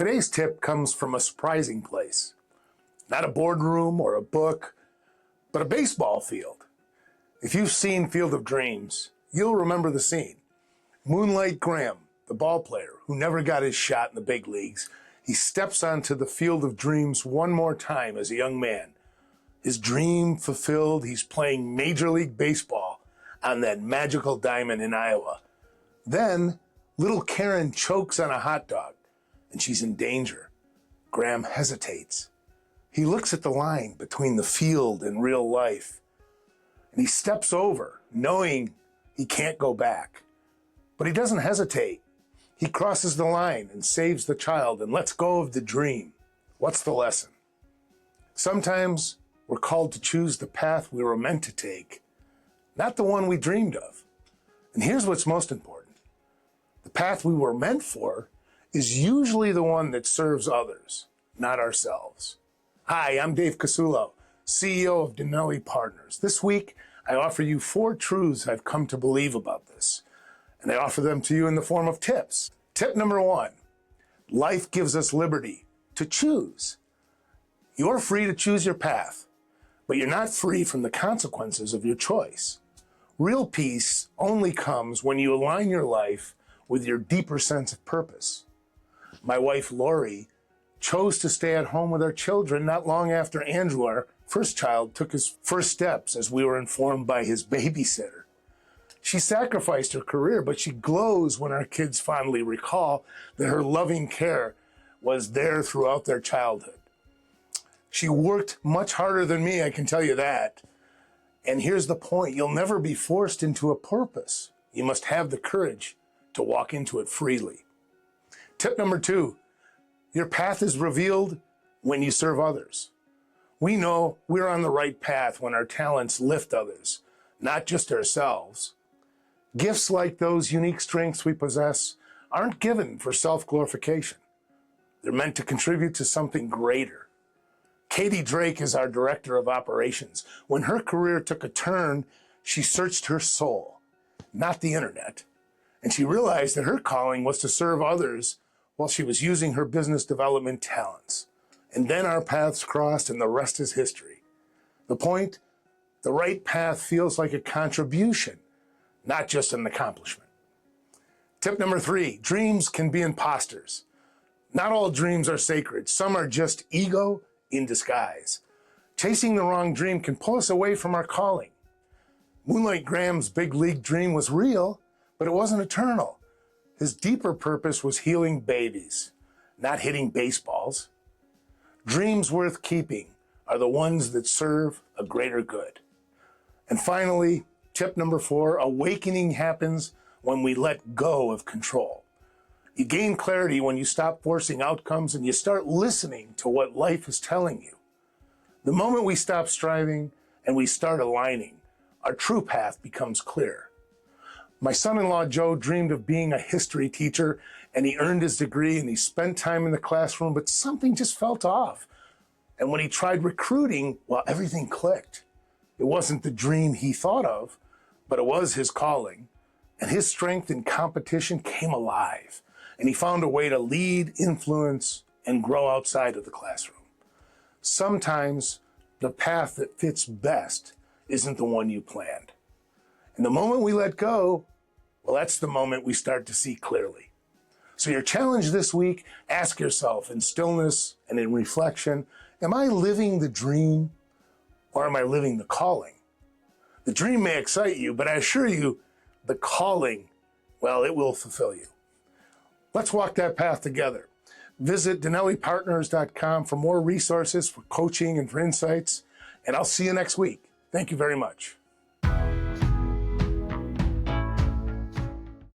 Today's tip comes from a surprising place. Not a boardroom or a book, but a baseball field. If you've seen Field of Dreams, you'll remember the scene. Moonlight Graham, the ball player who never got his shot in the big leagues, he steps onto the Field of Dreams one more time as a young man. His dream fulfilled, he's playing Major League Baseball on that magical diamond in Iowa. Then, little Karen chokes on a hot dog, and she's in danger. Graham hesitates. He looks at the line between the field and real life, and he steps over, knowing he can't go back. But he doesn't hesitate. He crosses the line and saves the child and lets go of the dream. What's the lesson? Sometimes we're called to choose the path we were meant to take, not the one we dreamed of. And here's what's most important. The path we were meant for is usually the one that serves others, not ourselves. Hi, I'm Dave Casullo, CEO of Daneli Partners. This week, I offer you 4 truths I've come to believe about this, and I offer them to you in the form of tips. Tip number 1, life gives us liberty to choose. You're free to choose your path, but you're not free from the consequences of your choice. Real peace only comes when you align your life with your deeper sense of purpose. My wife, Lori, chose to stay at home with our children not long after Andrew, our first child, took his first steps, as we were informed by his babysitter. She sacrificed her career, but she glows when our kids fondly recall that her loving care was there throughout their childhood. She worked much harder than me, I can tell you that. And here's the point, you'll never be forced into a purpose. You must have the courage to walk into it freely. Tip number 2, your path is revealed when you serve others. We know we're on the right path when our talents lift others, not just ourselves. Gifts like those unique strengths we possess aren't given for self-glorification. They're meant to contribute to something greater. Katie Drake is our director of operations. When her career took a turn, she searched her soul, not the internet. And she realized that her calling was to serve others while she was using her business development talents. And then our paths crossed and the rest is history. The point, the right path feels like a contribution, not just an accomplishment. Tip number 3, dreams can be imposters. Not all dreams are sacred. Some are just ego in disguise. Chasing the wrong dream can pull us away from our calling. Moonlight Graham's big league dream was real, but it wasn't eternal. His deeper purpose was healing babies, not hitting baseballs. Dreams worth keeping are the ones that serve a greater good. And finally, tip number 4, awakening happens when we let go of control. You gain clarity when you stop forcing outcomes and you start listening to what life is telling you. The moment we stop striving and we start aligning, our true path becomes clear. My son-in-law, Joe, dreamed of being a history teacher, and he earned his degree, and he spent time in the classroom, but something just felt off. And when he tried recruiting, well, everything clicked. It wasn't the dream he thought of, but it was his calling. And his strength in competition came alive, and he found a way to lead, influence, and grow outside of the classroom. Sometimes the path that fits best isn't the one you planned. And the moment we let go, well, that's the moment we start to see clearly. So your challenge this week, ask yourself in stillness and in reflection, am I living the dream or am I living the calling? The dream may excite you, but I assure you, the calling, well, it will fulfill you. Let's walk that path together. Visit DaneliPartners.com for more resources for coaching and for insights, and I'll see you next week. Thank you very much.